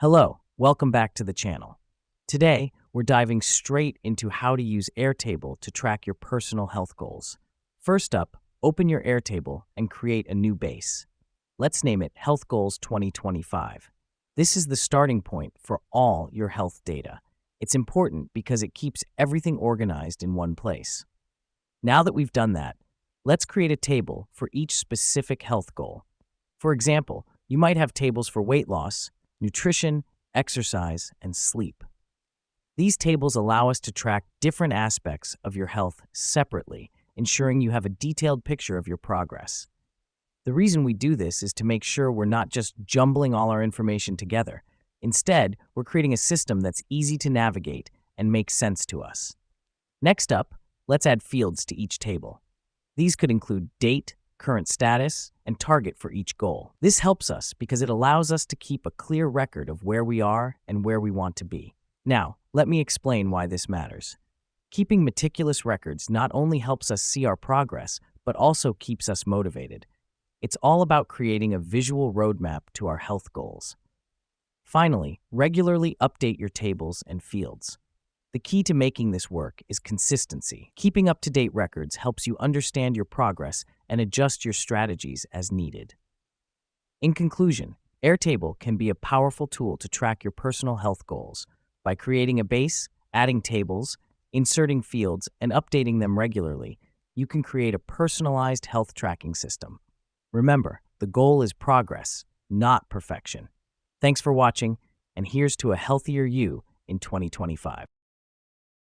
Hello, welcome back to the channel. Today, we're diving straight into how to use Airtable to track your personal health goals. First up, open your Airtable and create a new base. Let's name it Health Goals 2025. This is the starting point for all your health data. It's important because it keeps everything organized in one place. Now that we've done that, let's create a table for each specific health goal. For example, you might have tables for weight loss, nutrition, exercise, and sleep. These tables allow us to track different aspects of your health separately, ensuring you have a detailed picture of your progress. The reason we do this is to make sure we're not just jumbling all our information together. Instead, we're creating a system that's easy to navigate and makes sense to us. Next up, let's add fields to each table. These could include date, current status, and target for each goal. This helps us because it allows us to keep a clear record of where we are and where we want to be. Now, let me explain why this matters. Keeping meticulous records not only helps us see our progress, but also keeps us motivated. It's all about creating a visual roadmap to our health goals. Finally, regularly update your tables and fields. The key to making this work is consistency. Keeping up-to-date records helps you understand your progress and adjust your strategies as needed. In conclusion, Airtable can be a powerful tool to track your personal health goals. By creating a base, adding tables, inserting fields, and updating them regularly, you can create a personalized health tracking system. Remember, the goal is progress, not perfection. Thanks for watching, and here's to a healthier you in 2025.